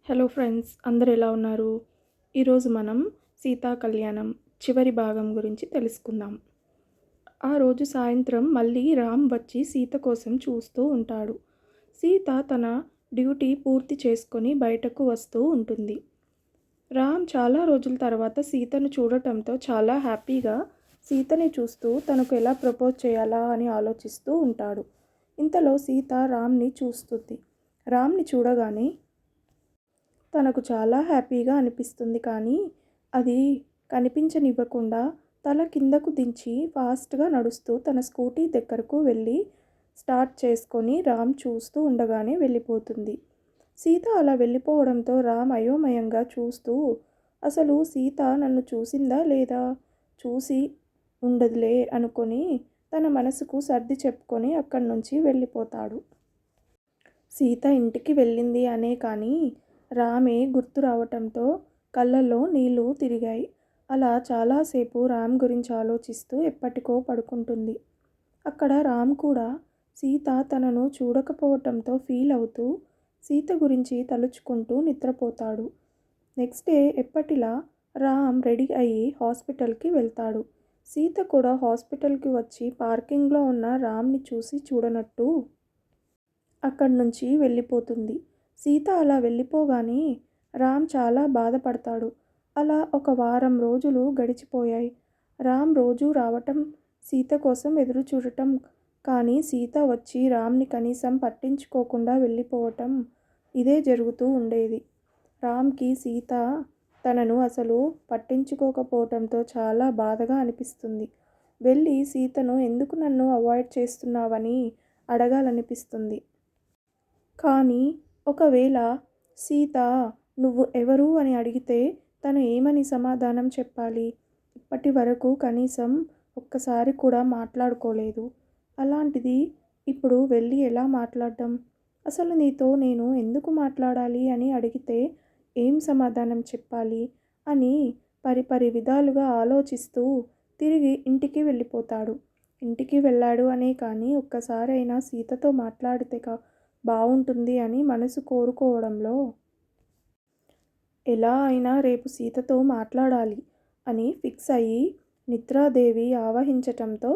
Hello friends, అందరు ఎలా ఉన్నారు? ఈరోజు మనం సీతా కళ్యాణం చివరి భాగం గురించి తెలుసుకుందాం. ఆ రోజు సాయంత్రం మళ్ళీ రామ్ వచ్చి సీత కోసం చూస్తూ ఉంటాడు. సీత తన డ్యూటీ పూర్తి చేసుకొని బయటకు వస్తూ ఉంటుంది. రామ్ చాలా రోజుల తర్వాత సీతను చూడటంతో చాలా హ్యాపీగా సీతని చూస్తూ తనకు ఎలా ప్రపోజ్ చేయాలా అని ఆలోచిస్తూ ఉంటాడు. ఇంతలో సీత రామ్ని చూస్తుంది. రామ్ని చూడగానే తనకు చాలా హ్యాపీగా అనిపిస్తుంది, కానీ అది కనిపించనివ్వకుండా తల కిందకు దించి ఫాస్ట్గా నడుస్తూ తన స్కూటీ దగ్గరకు వెళ్ళి స్టార్ట్ చేసుకొని రామ్ చూస్తూ ఉండగానే వెళ్ళిపోతుంది. సీత అలా వెళ్ళిపోవడంతో రామ్ అయోమయంగా చూస్తూ, అసలు సీత నన్ను చూసిందా లేదా, చూసి ఉండదులే అనుకొని తన మనసుకు సర్ది చెప్పుకొని అక్కడి నుంచి వెళ్ళిపోతాడు. సీత ఇంటికి వెళ్ళింది అనే కానీ రామే గుర్తు రావటంతో కళ్ళల్లో నీళ్లు తిరిగాయి. అలా చాలాసేపు రామ్ గురించి ఆలోచిస్తూ ఎప్పటికో పడుకుంటుంది. అక్కడ రామ్ కూడా సీత తనను చూడకపోవటంతో ఫీల్ అవుతూ సీత గురించి తలుచుకుంటూ నిద్రపోతాడు. నెక్స్ట్ డే ఎప్పటిలా రామ్ రెడీ అయ్యి హాస్పిటల్కి వెళ్తాడు. సీత కూడా హాస్పిటల్కి వచ్చి పార్కింగ్లో ఉన్న రామ్ని చూసి చూడనట్టు అక్కడి నుంచి వెళ్ళిపోతుంది. సీత అలా వెళ్ళిపోగానే రామ్ చాలా బాధపడతాడు. అలా ఒక వారం రోజులు గడిచిపోయాయి. రామ్ రోజూ రావటం, సీత కోసం ఎదురు చూడటం, కానీ సీత వచ్చి రామ్ని కనీసం పట్టించుకోకుండా వెళ్ళిపోవటం, ఇదే జరుగుతూ ఉండేది. రామ్కి సీత తనను అసలు పట్టించుకోకపోవటంతో చాలా బాధగా అనిపిస్తుంది. వెళ్ళి సీతను ఎందుకు నన్ను అవాయిడ్ చేస్తున్నావని అడగాలనిపిస్తుంది. కానీ ఒకవేళ సీత నువ్వు ఎవరు అని అడిగితే తను ఏమని సమాధానం చెప్పాలి? ఇప్పటి వరకు కనీసం ఒక్కసారి కూడా మాట్లాడుకోలేదు. అలాంటిది ఇప్పుడు వెళ్ళి ఎలా మాట్లాడడం? అసలు నీతో నేను ఎందుకు మాట్లాడాలి అని అడిగితే ఏం సమాధానం చెప్పాలి అని పరిపరి విధాలుగా ఆలోచిస్తూ తిరిగి ఇంటికి వెళ్ళిపోతాడు. ఇంటికి వెళ్ళాడు అనే కానీ ఒక్కసారైనా సీతతో మాట్లాడితే బాగుంటుంది అని మనసు కోరుకోవడంలో ఎలా అయినా రేపు సీతతో మాట్లాడాలి అని ఫిక్స్ అయ్యి నిద్రాదేవి ఆవహించటంతో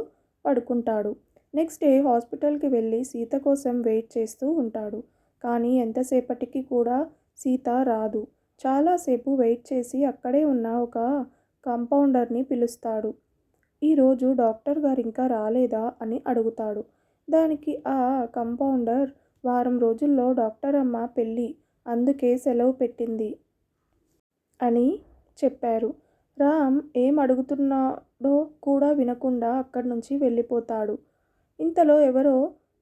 పడుకుంటాడు. నెక్స్ట్ డే హాస్పిటల్కి వెళ్ళి సీత కోసం వెయిట్ చేస్తూ ఉంటాడు. కానీ ఎంతసేపటికి కూడా సీత రాదు. చాలాసేపు వెయిట్ చేసి అక్కడే ఉన్న ఒక కాంపౌండర్ని పిలుస్తాడు. ఈరోజు డాక్టర్ గారు ఇంకా రాలేదా అని అడుగుతాడు. దానికి ఆ కాంపౌండర్ వారం రోజుల్లో డాక్టర్ అమ్మ పెళ్ళి, అందుకే సెలవు పెట్టింది అని చెప్పారు. రామ్ ఏం అడుగుతున్నాడో కూడా వినకుండా అక్కడి నుంచి వెళ్ళిపోతాడు. ఇంతలో ఎవరో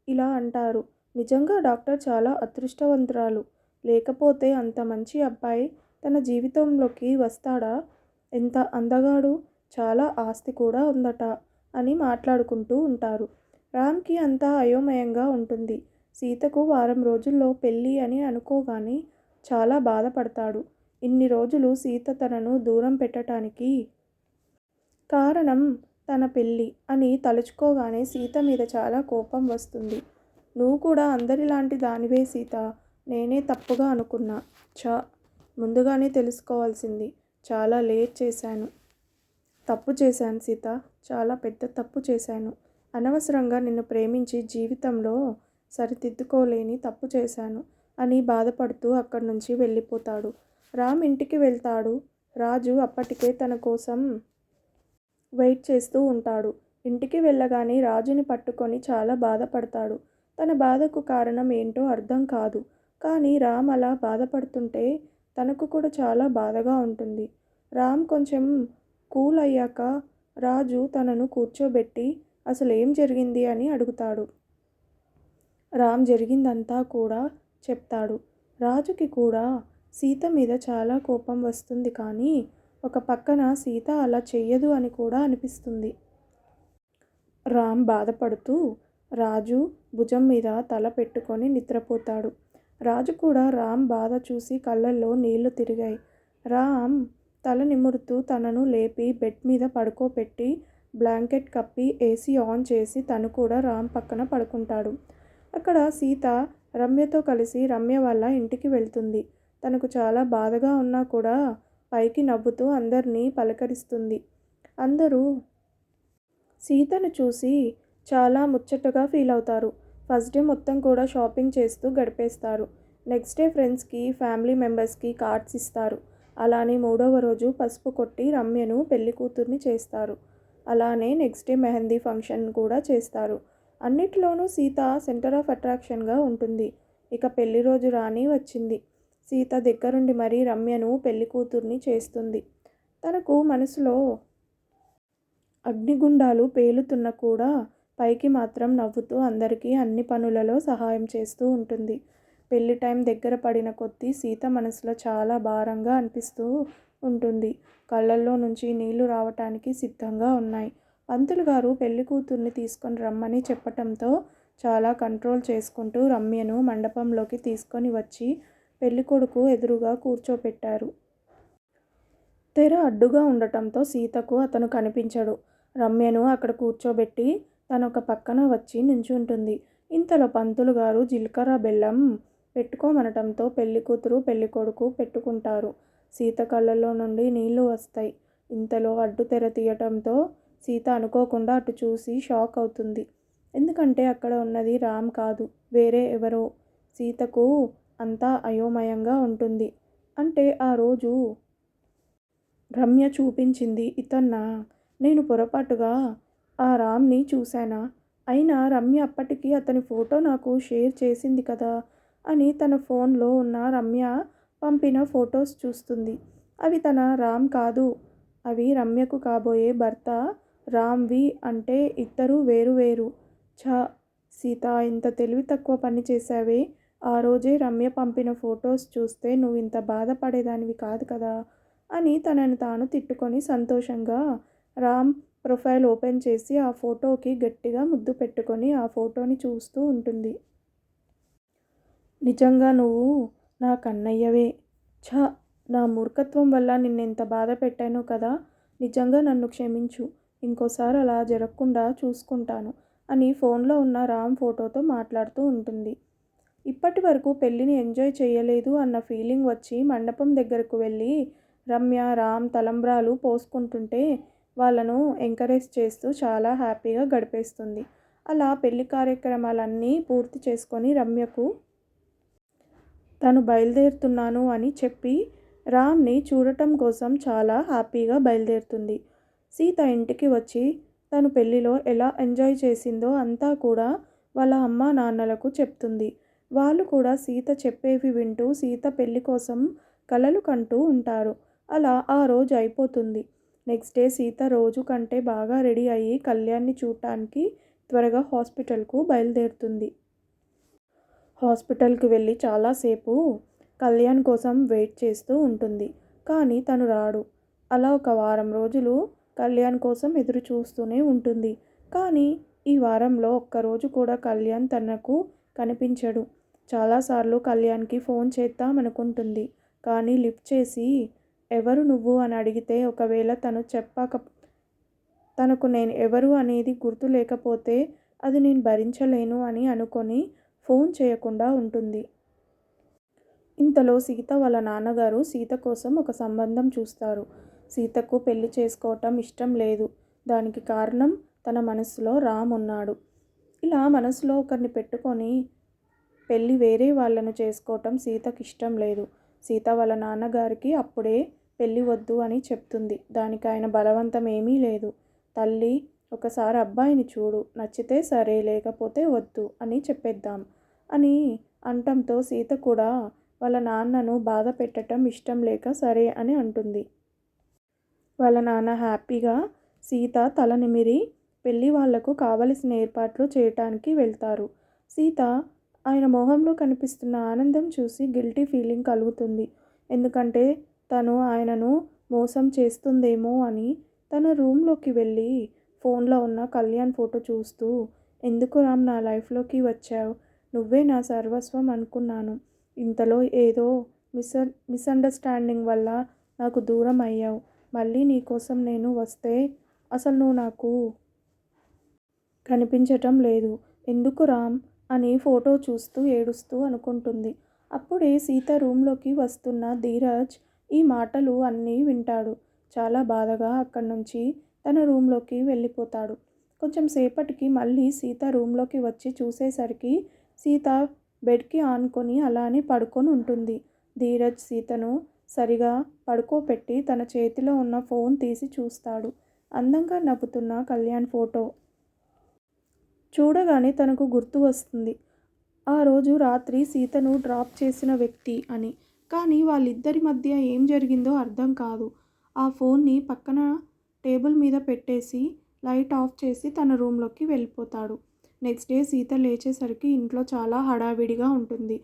ఇలా అంటారు, నిజంగా డాక్టర్ చాలా అదృష్టవంతురాలు, లేకపోతే అంత మంచి అబ్బాయి తన జీవితంలోకి వస్తాడా, ఎంత అందగాడు, చాలా ఆస్తి కూడా ఉందట అని మాట్లాడుకుంటూ ఉంటారు. రామ్కి అంతా అయోమయంగా ఉంటుంది. సీతకు వారం రోజుల్లో పెళ్ళి అని అనుకోగానే చాలా బాధపడతాడు. ఇన్ని రోజులు సీత తనను దూరం పెట్టడానికి కారణం తన పెళ్ళి అని తలుచుకోగానే సీత మీద చాలా కోపం వస్తుంది. నువ్వు కూడా అందరిలాంటి దానివే సీత, నేనే తప్పుగా అనుకున్నా. ముందుగానే తెలుసుకోవాల్సింది, చాలా లేట్ చేశాను. తప్పు చేశాను సీత, చాలా పెద్ద తప్పు చేశాను. అనవసరంగా నిన్ను ప్రేమించి జీవితంలో సరిదిద్దుకోలేని తప్పు చేశాను అని బాధపడుతూ అక్కడి నుంచి వెళ్ళిపోతాడు. రామ్ ఇంటికి వెళ్తాడు. రాజు అప్పటికే తన కోసం వెయిట్ చేస్తూ ఉంటాడు. ఇంటికి వెళ్ళగానే రాజుని పట్టుకొని చాలా బాధపడతాడు. తన బాధకు కారణం ఏంటో అర్థం కాదు. కానీ రామ్ అలా బాధపడుతుంటే తనకు కూడా చాలా బాధగా ఉంటుంది. రామ్ కొంచెం కూల్ అయ్యాక రాజు తనను కూర్చోబెట్టి అసలు ఏం జరిగింది అని అడుగుతాడు. రామ్ జరిగిందంతా కూడా చెప్తాడు. రాజుకి కూడా సీత మీద చాలా కోపం వస్తుంది, కానీ ఒక పక్కన సీత అలా చెయ్యదు అని కూడా అనిపిస్తుంది. రామ్ బాధపడుతూ రాజు భుజం మీద తల పెట్టుకొని నిద్రపోతాడు. రాజు కూడా రామ్ బాధ చూసి కళ్ళల్లో నీళ్లు తిరిగాయి. రామ్ తల నిమురుతూ తనను లేపి బెడ్ మీద పడుకోబెట్టి బ్లాంకెట్ కప్పి ఏసీ ఆన్ చేసి తను కూడా రామ్ పక్కన పడుకుంటాడు. అక్కడ సీత రమ్యతో కలిసి రమ్య వాళ్ళ ఇంటికి వెళ్తుంది. తనకు చాలా బాధగా ఉన్నా కూడా పైకి నవ్వుతూ అందరినీ పలకరిస్తుంది. అందరూ సీతను చూసి చాలా ముచ్చటగా ఫీల్ అవుతారు. ఫస్ట్ డే మొత్తం కూడా షాపింగ్ చేస్తూ గడిపేస్తారు. నెక్స్ట్ డే ఫ్రెండ్స్కి, ఫ్యామిలీ మెంబర్స్కి కార్డ్స్ ఇస్తారు. అలానే మూడవ రోజు పసుపు కొట్టి రమ్యను పెళ్లి కూతుర్ని చేస్తారు. అలానే నెక్స్ట్ డే మెహందీ ఫంక్షన్ కూడా చేస్తారు. అన్నిట్లోనూ సీత సెంటర్ ఆఫ్ అట్రాక్షన్గా ఉంటుంది. ఇక పెళ్లి రోజు రాని వచ్చింది. సీత దగ్గరుండి మరీ రమ్యను పెళ్లి కూతుర్ని చేస్తుంది. తనకు మనసులో అగ్నిగుండాలు పేలుతున్నా కూడా పైకి మాత్రం నవ్వుతూ అందరికీ అన్ని పనులలో సహాయం చేస్తూ ఉంటుంది. పెళ్లి టైం దగ్గర పడిన కొద్దీ సీత మనసులో చాలా భారంగా అనిపిస్తూ ఉంటుంది. కళ్ళల్లో నుంచి నీళ్లు రావటానికి సిద్ధంగా ఉన్నాయి. పంతులు గారు పెళ్లి కూతుర్ని తీసుకొని రమ్మని చెప్పటంతో చాలా కంట్రోల్ చేసుకుంటూ రమ్యను మండపంలోకి తీసుకొని వచ్చి పెళ్ళికొడుకు ఎదురుగా కూర్చోపెట్టారు. తెర అడ్డుగా ఉండటంతో సీతకు అతను కనిపించడు. రమ్యను అక్కడ కూర్చోబెట్టి తనొక పక్కన వచ్చి నించుంటుంది. ఇంతలో పంతులు గారు జీలకర్ర బెల్లం పెట్టుకోమనటంతో పెళ్ళికూతురు పెళ్ళికొడుకు పెట్టుకుంటారు. సీత కళ్ళల్లో నుండి నీళ్లు వస్తాయి. ఇంతలో అడ్డు తెర తీయటంతో సీత అనుకోకుండా అటు చూసి షాక్ అవుతుంది. ఎందుకంటే అక్కడ ఉన్నది రామ్ కాదు, వేరే ఎవరో. సీతకు అంతా అయోమయంగా ఉంటుంది. అంటే ఆ రోజు రమ్య చూపించింది ఇతన్నా? నేను పొరపాటుగా ఆ రామ్ని చూశానా? అయినా రమ్య అప్పటికి అతని ఫోటో నాకు షేర్ చేసింది కదా అని తన ఫోన్లో ఉన్న రమ్య పంపిన ఫొటోస్ చూస్తుంది. అవి తన రామ్ కాదు, అవి రమ్యకు కాబోయే భర్త రామ్వి. అంటే ఇద్దరూ వేరు వేరు. ఛ! సీత, ఇంత తెలివి తక్కువ పని చేశావే. ఆ రోజే రమ్య పంపిన ఫొటోస్ చూస్తే నువ్వు ఇంత బాధపడేదానివి కాదు కదా అని తనని తాను తిట్టుకొని సంతోషంగా రామ్ ప్రొఫైల్ ఓపెన్ చేసి ఆ ఫోటోకి గట్టిగా ముద్దు పెట్టుకొని ఆ ఫోటోని చూస్తూ ఉంటుంది. నిజంగా నువ్వు నా కన్నయ్యవే. ఛ! నా మూర్ఖత్వం వల్ల నిన్నెంత బాధ పెట్టానో కదా. నిజంగా నన్ను క్షమించు. ఇంకోసారి అలా జరగకుండా చూసుకుంటాను అని ఫోన్లో ఉన్న రామ్ ఫోటోతో మాట్లాడుతూ ఉంటుంది. ఇప్పటి వరకు పెళ్ళిని ఎంజాయ్ చేయలేదు అన్న ఫీలింగ్ వచ్చి మండపం దగ్గరకు వెళ్ళి రమ్య, రామ్ తలంబ్రాలు పోసుకుంటుంటే వాళ్ళను ఎంకరేజ్ చేస్తూ చాలా హ్యాపీగా గడిపేస్తుంది. అలా పెళ్లి కార్యక్రమాలన్నీ పూర్తి చేసుకొని రమ్యకు తను బయలుదేరుతున్నాను అని చెప్పి రామ్ని చూడటం కోసం చాలా హ్యాపీగా బయలుదేరుతుంది. సీత ఇంటికి వచ్చి తను పెళ్లిలో ఎలా ఎంజాయ్ చేసిందో అంతా కూడా వాళ్ళ అమ్మా నాన్నలకు చెప్తుంది. వాళ్ళు కూడా సీత చెప్పేవి వింటూ సీత పెళ్లి కోసం కలలు కంటూ ఉంటారు. అలా ఆ రోజు అయిపోతుంది. నెక్స్ట్ డే సీత రోజు కంటే బాగా రెడీ అయ్యి కళ్యాణ్ని చూడటానికి త్వరగా హాస్పిటల్కు బయలుదేరుతుంది. హాస్పిటల్కి వెళ్ళి చాలాసేపు కళ్యాణ్ కోసం వెయిట్ చేస్తూ ఉంటుంది. కానీ తను రాడు. అలా ఒక వారం రోజులు కళ్యాణ్ కోసం ఎదురు చూస్తూనే ఉంటుంది. కానీ ఈ వారంలో ఒక్కరోజు కూడా కళ్యాణ్ తనకు కనిపించడు. చాలాసార్లు కళ్యాణ్కి ఫోన్ చేద్దామనుకుంటుంది. కానీ లిఫ్ట్ చేసి ఎవరు నువ్వు అని అడిగితే ఒకవేళ తను తనకు నేను ఎవరు అనేది గుర్తు లేకపోతే అది నేను భరించలేను అని అనుకొని ఫోన్ చేయకుండా ఉంటుంది. ఇంతలో సీత వాళ్ళ నాన్నగారు సీత కోసం ఒక సంబంధం చూస్తారు. సీతకు పెళ్లి చేసుకోవటం ఇష్టం లేదు. దానికి కారణం తన మనసులో రామ్ ఉన్నాడు. ఇలా మనసులో ఒకరిని పెట్టుకొని పెళ్ళి వేరే వాళ్ళను చేసుకోవటం సీతకి ఇష్టం లేదు. సీత వాళ్ళ నాన్నగారికి అప్పుడే పెళ్ళి వద్దు అని చెప్తుంది. దానికి ఆయన బలవంతం ఏమీ లేదు. తల్లి, ఒకసారి అబ్బాయిని చూడు, నచ్చితే సరే, లేకపోతే వద్దు అని చెప్పేద్దాం అని అంటంతో సీత కూడా వాళ్ళ నాన్నను బాధ పెట్టడం ఇష్టం లేక సరే అని అంటుంది. వాళ్ళ నాన్న హ్యాపీగా సీత తల నిమిరి పెళ్ళి వాళ్లకు కావలసిన ఏర్పాట్లు చేయటానికి వెళ్తారు. సీత ఆయన మొహంలో కనిపిస్తున్న ఆనందం చూసి గిల్టీ ఫీలింగ్ కలుగుతుంది. ఎందుకంటే తను ఆయనను మోసం చేస్తుందేమో అని తన రూమ్లోకి వెళ్ళి ఫోన్లో ఉన్న కళ్యాణ్ ఫోటో చూస్తూ, ఎందుకు రామ్ నా లైఫ్లోకి వచ్చావు? నువ్వే నా సర్వస్వం అనుకున్నాను. ఇంతలో ఏదో మిస్అండర్స్టాండింగ్ వల్ల నాకు దూరం అయ్యావు. మళ్ళీ నీకోసం నేను వస్తే అసలు నువ్వు నాకు కనిపించటం లేదు. ఎందుకు రామ్ అని ఫోటో చూస్తూ ఏడుస్తూ అనుకుంటుంది. అప్పుడే సీత రూమ్లోకి వస్తున్న ధీరజ్ ఈ మాటలు అన్నీ వింటాడు. చాలా బాధగా అక్కడి నుంచి తన రూమ్లోకి వెళ్ళిపోతాడు. కొంచెం సేపటికి మళ్ళీ సీత రూమ్లోకి వచ్చి చూసేసరికి సీత బెడ్కి ఆనుకొని అలానే పడుకొని ఉంటుంది. ధీరజ్ సీతను సరిగా పడుకోపెట్టి తన చేతిలో ఉన్న ఫోన్ తీసి చూస్తాడు. అందంగా నవ్వుతున్న కళ్యాణ్ ఫోటో చూడగానే తనకు గుర్తు వస్తుంది. ఆ రోజు రాత్రి సీతను డ్రాప్ చేసిన వ్యక్తి అని. కానీ వాళ్ళిద్దరి మధ్య ఏం జరిగిందో అర్థం కాదు. ఆ ఫోన్ని పక్కన టేబుల్ మీద పెట్టేసి లైట్ ఆఫ్ చేసి తన రూమ్లోకి వెళ్ళిపోతాడు. నెక్స్ట్ డే సీత లేచేసరికి ఇంట్లో చాలా హడావిడిగా ఉంటుంది.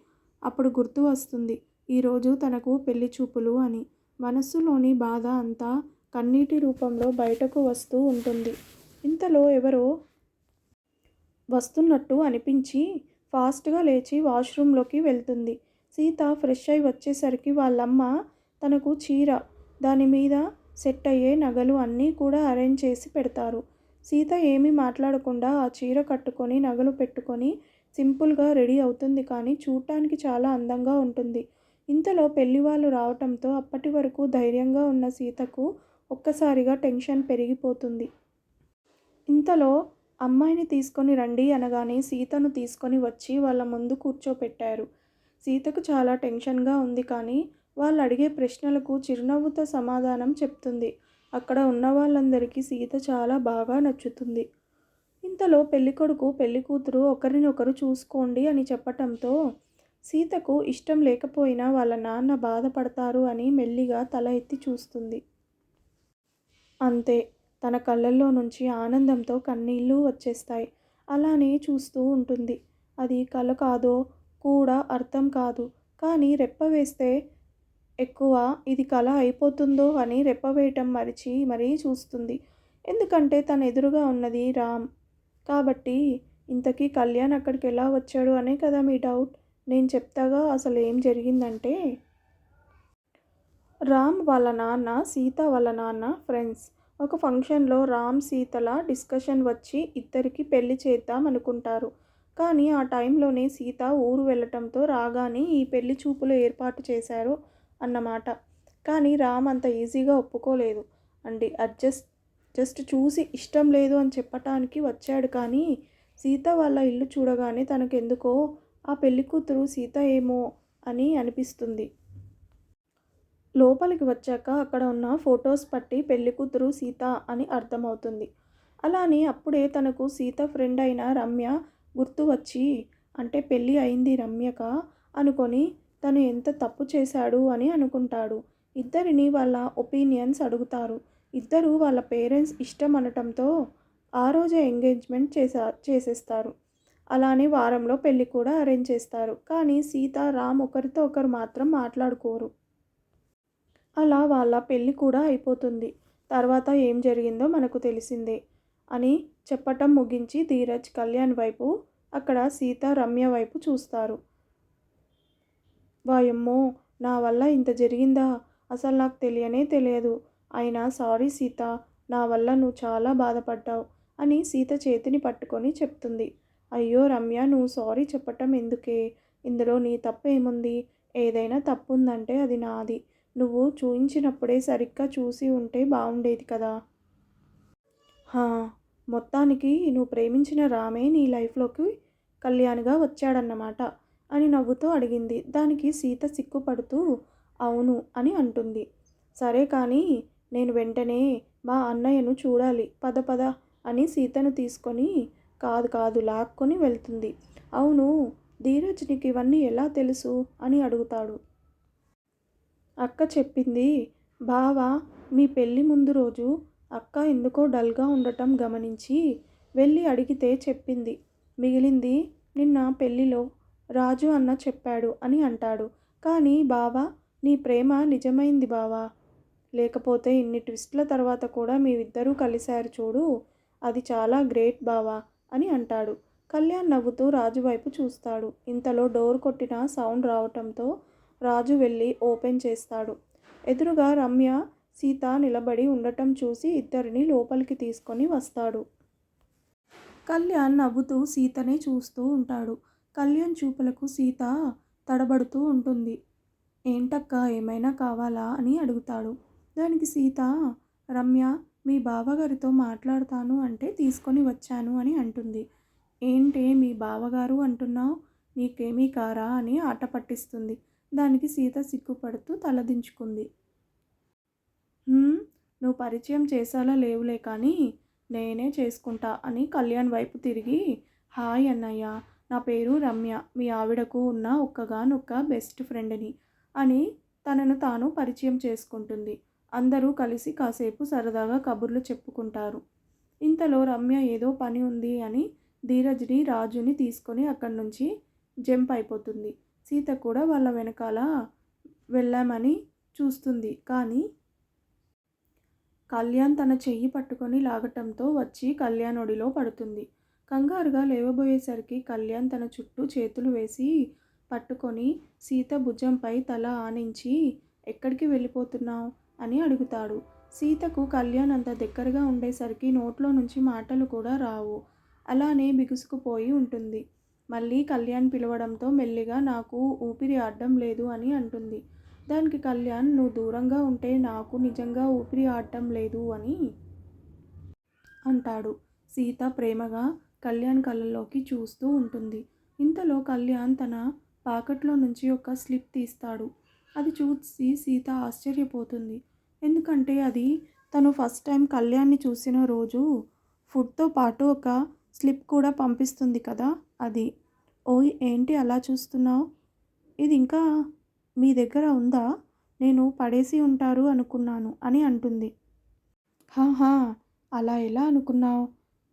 అప్పుడు గుర్తు వస్తుంది ఈరోజు తనకు పెళ్లి చూపులు అని. మనస్సులోని బాధ అంతా కన్నీటి రూపంలో బయటకు వస్తూ ఉంటుంది. ఇంతలో ఎవరో వస్తున్నట్టు అనిపించి ఫాస్ట్గా లేచి వాష్రూమ్లోకి వెళ్తుంది. సీత ఫ్రెష్ అయి వచ్చేసరికి వాళ్ళమ్మ తనకు చీర, దాని మీద సెట్ అయ్యే నగలు అన్నీ కూడా అరేంజ్ చేసి పెడతారు. సీత ఏమీ మాట్లాడకుండా ఆ చీర కట్టుకొని నగలు పెట్టుకొని సింపుల్గా రెడీ అవుతుంది. కానీ చూడటానికి చాలా అందంగా ఉంటుంది. ఇంతలో పెళ్లి వాళ్ళు రావటంతో అప్పటి వరకు ధైర్యంగా ఉన్న సీతకు ఒక్కసారిగా టెన్షన్ పెరిగిపోతుంది. ఇంతలో అమ్మాయిని తీసుకొని రండి అనగానే సీతను తీసుకొని వచ్చి వాళ్ళ ముందు కూర్చోపెట్టారు. సీతకు చాలా టెన్షన్గా ఉంది. కానీ వాళ్ళు అడిగే ప్రశ్నలకు చిరునవ్వుతో సమాధానం చెప్తుంది. అక్కడ ఉన్న వాళ్ళందరికీ సీత చాలా బాగా నచ్చుతుంది. ఇంతలో పెళ్ళికొడుకు పెళ్ళికూతురు ఒకరినొకరు చూసుకోండి అని చెప్పటంతో సీతకు ఇష్టం లేకపోయినా వాళ్ళ నాన్న బాధపడతారు అని మెల్లిగా తల ఎత్తి చూస్తుంది. అంతే, తన కళ్ళల్లో నుంచి ఆనందంతో కన్నీళ్ళు వచ్చేస్తాయి. అలానే చూస్తూ ఉంటుంది. అది కల కాదో కూడా అర్థం కాదు. కానీ రెప్ప వేస్తే ఎక్కువ ఇది కల అయిపోతుందో అని రెప్ప వేయటం మరిచి మరీ చూస్తుంది. ఎందుకంటే తన ఎదురుగా ఉన్నది రామ్ కాబట్టి. ఇంతకీ కళ్యాణ్ అక్కడికి ఎలా వచ్చాడు అనే కదా మీ డౌట్. నేను చెప్తాగా అసలు ఏం జరిగిందంటే, రామ్ వాళ్ళ నాన్న, సీత వాళ్ళ నాన్న ఫ్రెండ్స్. ఒక ఫంక్షన్లో రామ్ సీతల డిస్కషన్ వచ్చి ఇద్దరికి పెళ్లి చేద్దాం అనుకుంటారు. కానీ ఆ టైంలోనే సీత ఊరు వెళ్ళటంతో రాగానే ఈ పెళ్లి చూపులు ఏర్పాటు చేశారు అన్నమాట. కానీ రామ్ అంత ఈజీగా ఒప్పుకోలేదు అండి. జస్ట్ చూసి ఇష్టం లేదు అని చెప్పటానికి వచ్చాడు. కానీ సీత వాళ్ళ ఇల్లు చూడగానే తనకెందుకో ఆ పెళ్ళికూతురు సీత ఏమో అని అనిపిస్తుంది. లోపలికి వచ్చాక అక్కడ ఉన్న ఫొటోస్ పట్టి పెళ్ళికూతురు సీత అని అర్థమవుతుంది. అలానే అప్పుడే తనకు సీత ఫ్రెండ్ అయిన రమ్య గుర్తు వచ్చి, అంటే పెళ్ళి అయింది రమ్యక అనుకొని తను ఎంత తప్పు చేశాడు అని అనుకుంటాడు. ఇద్దరిని వాళ్ళ ఒపీనియన్స్ అడుగుతారు. ఇద్దరు వాళ్ళ పేరెంట్స్ ఇష్టం అనటంతో ఆ రోజే ఎంగేజ్మెంట్ చేసేస్తారు. అలానే వారంలో పెళ్ళి కూడా అరేంజ్ చేస్తారు. కానీ సీత రామ్ ఒకరితో ఒకరు మాత్రం మాట్లాడుకోరు. అలా వాళ్ళ పెళ్ళి కూడా అయిపోతుంది. తర్వాత ఏం జరిగిందో మనకు తెలిసిందే అని చెప్పటం ముగించి ధీరజ్ కళ్యాణ్ వైపు, అక్కడ సీత రమ్య వైపు చూస్తారు. వాయమ్మో, నా వల్ల ఇంత జరిగిందా, అసలు నాకు తెలియనే తెలియదు. అయినా సారీ సీత, నా వల్ల నువ్వు చాలా బాధపడ్డావు అని సీత చేతిని పట్టుకొని చెప్తుంది. అయ్యో రమ్య, నువ్వు సారీ చెప్పటం ఎందుకే, ఇందులో నీ తప్పు ఏముంది. ఏదైనా తప్పు ఉందంటే అది నాది. నువ్వు చూయించినప్పుడే సరిగ్గా చూసి ఉంటే బాగుండేది కదా. హా, మొత్తానికి నువ్వు ప్రేమించిన రామే నీ లైఫ్లోకి కళ్యాణ్గా వచ్చాడన్నమాట అని నవ్వుతూ అడిగింది. దానికి సీత సిగ్గుపడుతూ అవును అని అంటుంది. సరే కానీ నేను వెంటనే మా అన్నయ్యను చూడాలి, పద పద అని సీతను తీసుకొని కాదు లాక్కొని వెళ్తుంది. అవును ధీరజ్, నీకు ఇవన్నీ ఎలా తెలుసు అని అడుగుతాడు. అక్క చెప్పింది బావ. మీ పెళ్ళి ముందు రోజు అక్క ఎందుకో డల్గా ఉండటం గమనించి వెళ్ళి అడిగితే చెప్పింది. మిగిలింది నిన్న పెళ్ళిలో రాజు అన్న చెప్పాడు అని అంటాడు. కానీ బావ, నీ ప్రేమ నిజమైంది బావా. లేకపోతే ఇన్ని ట్విస్ట్ల తర్వాత కూడా మీరిద్దరూ కలిశారు చూడు, అది చాలా గ్రేట్ బావా అని అంటాడు. కళ్యాణ్ నవ్వుతూ రాజు వైపు చూస్తాడు. ఇంతలో డోర్ కొట్టిన సౌండ్ రావటంతో రాజు వెళ్ళి ఓపెన్ చేస్తాడు. ఎదురుగా రమ్య సీత నిలబడి ఉండటం చూసి ఇద్దరిని లోపలికి తీసుకొని వస్తాడు. కళ్యాణ్ నవ్వుతూ సీతనే చూస్తూ ఉంటాడు. కళ్యాణ్ చూపులకు సీత తడబడుతూ ఉంటుంది. ఏంటక్కా ఏమైనా కావాలా అని అడుగుతాడు. దానికి సీత, రమ్య మీ బావగారితో మాట్లాడతాను అంటే తీసుకొని వచ్చాను అని అంటుంది. ఏంటే మీ బావగారు అంటున్నావు, నీకేమీ కారా అని ఆట పట్టిస్తుంది. దానికి సీత సిగ్గుపడుతూ తలదించుకుంది. నువ్వు పరిచయం చేసేలా లేవులే కానీ నేనే చేసుకుంటా అని కళ్యాణ్ వైపు తిరిగి, హాయ్ అన్నయ్య, నా పేరు రమ్య, మీ ఆవిడకు ఉన్న ఒక్కగానొక్క బెస్ట్ ఫ్రెండ్ని అని తనను తాను పరిచయం చేసుకుంటుంది. అందరూ కలిసి కాసేపు సరదాగా కబుర్లు చెప్పుకుంటారు. ఇంతలో రమ్య ఏదో పని ఉంది అని ధీరజ్ని రాజుని తీసుకొని అక్కడి నుంచి జంప్ అయిపోతుంది. సీత కూడా వాళ్ళ వెనకాల వెళ్ళామని చూస్తుంది. కానీ కళ్యాణ్ తన చెయ్యి పట్టుకొని లాగటంతో వచ్చి కళ్యాణ్ ఒడిలో పడుతుంది. కంగారుగా లేవబోయేసరికి కళ్యాణ్ తన చుట్టూ చేతులు వేసి పట్టుకొని సీత భుజంపై తల ఆనించి, ఎక్కడికి వెళ్ళిపోతున్నావు అని అడుగుతాడు. సీతకు కళ్యాణ్ అంత దగ్గరగా ఉండేసరికి నోట్లో నుంచి మాటలు కూడా రావు. అలానే బిగుసుకుపోయి ఉంటుంది. మళ్ళీ కళ్యాణ్ పిలవడంతో మెల్లిగా నాకు ఊపిరి ఆడడం లేదు అని అంటుంది. దానికి కళ్యాణ్, నువ్వు దూరంగా ఉంటే నాకు నిజంగా ఊపిరి ఆడటం లేదు అని అంటాడు. సీత ప్రేమగా కళ్యాణ్ కళ్ళల్లోకి చూస్తూ ఉంటుంది. ఇంతలో కళ్యాణ్ తన పాకెట్లో నుంచి ఒక స్లిప్ తీస్తాడు. అది చూసి సీత ఆశ్చర్యపోతుంది. ఎందుకంటే అది తను ఫస్ట్ టైం కళ్యాణ్ని చూసిన రోజు ఫుడ్తో పాటు ఒక స్లిప్ కూడా పంపిస్తుంది కదా, అది. ఓయ్ ఏంటి అలా చూస్తున్నావు, ఇది ఇంకా మీ దగ్గర ఉందా, నేను పడేసి ఉంటారు అనుకున్నాను అని అంటుంది. హాహా, అలా ఎలా అనుకున్నావు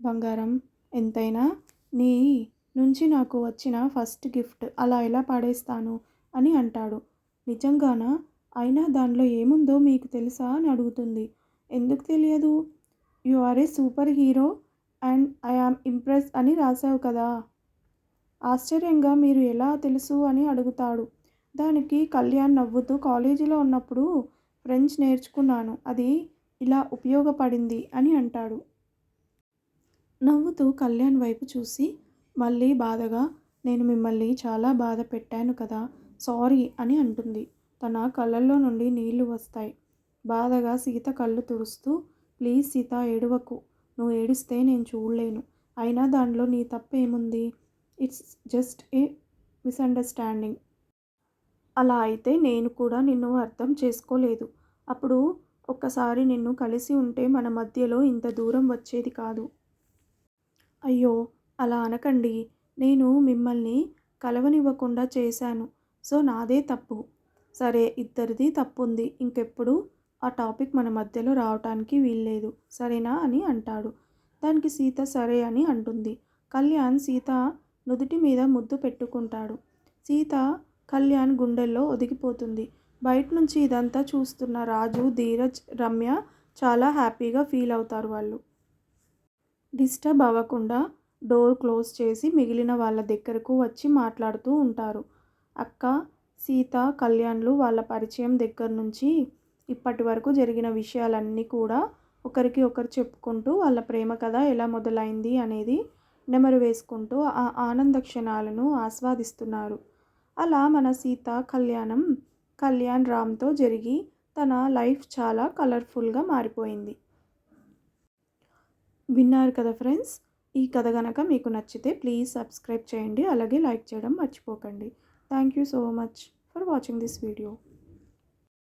బంగారం, ఎంతైనా నీ నుంచి నాకు వచ్చిన ఫస్ట్ గిఫ్ట్, అలా ఎలా పడేస్తాను అని అంటాడు. నిజంగానా, అయినా దానిలో ఏముందో మీకు తెలుసా అని అడుగుతుంది. ఎందుకు తెలియదు, you are a super hero and I am impress అని రాశావు కదా. ఆశ్చర్యంగా మీరు ఎలా తెలుసు అని అడుగుతాడు. దానికి కళ్యాణ్ నవ్వుతూ, కాలేజీలో ఉన్నప్పుడు ఫ్రెంచ్ నేర్చుకున్నాను, అది ఇలా ఉపయోగపడింది అని అంటాడు. నవ్వుతూ కళ్యాణ్ వైపు చూసి మళ్ళీ బాధగా, నేను మిమ్మల్ని చాలా బాధ పెట్టాను కదా, సారీ అని అంటుంది. తన కళ్ళల్లో నుండి నీళ్లు వస్తాయి. బాధగా సీత కళ్ళు తుడుస్తూ, ప్లీజ్ సీత ఏడవకు, నువ్వు ఏడిస్తే నేను చూడలేను, అయినా దానిలో నీ తప్పేముంది, ఇట్స్ జస్ట్ ఏ మిస్అండర్స్టాండింగ్. అలా అయితే నేను కూడా నిన్ను అర్థం చేసుకోలేదు. అప్పుడు ఒక్కసారి నిన్ను కలిసి ఉంటే మన మధ్యలో ఇంత దూరం వచ్చేది కాదు. అయ్యో అలా అనకండి, నేను మిమ్మల్ని కలవనివ్వకుండా చేశాను, సో నాదే తప్పు. సరే ఇద్దరిది తప్పుంది, ఇంకెప్పుడు ఆ టాపిక్ మన మధ్యలో రావటానికి వీల్లేదు, సరేనా అని అంటాడు. దానికి సీత సరే అని అంటుంది. కళ్యాణ్ సీత నుదుటి మీద ముద్దు పెట్టుకుంటాడు. సీత కళ్యాణ్ గుండెల్లో ఒదిగిపోతుంది. బయట నుంచి ఇదంతా చూస్తున్న రాజు, ధీరజ్, రమ్య చాలా హ్యాపీగా ఫీల్ అవుతారు. వాళ్ళు డిస్టర్బ్ అవ్వకుండా డోర్ క్లోజ్ చేసి మిగిలిన వాళ్ళ దగ్గరకు వచ్చి మాట్లాడుతూ ఉంటారు. అక్క, సీత, కళ్యాణ్లు వాళ్ళ పరిచయం దగ్గర నుంచి ఇప్పటి వరకు జరిగిన విషయాలన్నీ కూడా ఒకరికి ఒకరు చెప్పుకుంటూ వాళ్ళ ప్రేమ కథ ఎలా మొదలైంది అనేది నెమరు వేసుకుంటూ ఆ ఆనంద క్షణాలను ఆస్వాదిస్తున్నారు. అలా మన సీత కళ్యాణం కళ్యాణ్ రామ్తో జరిగి తన లైఫ్ చాలా కలర్ఫుల్గా మారిపోయింది. విన్నారు కదా ఫ్రెండ్స్. ఈ కథ కనుక మీకు నచ్చితే ప్లీజ్ సబ్స్క్రైబ్ చేయండి, అలాగే లైక్ చేయడం మర్చిపోకండి. Thank you so much for watching this video.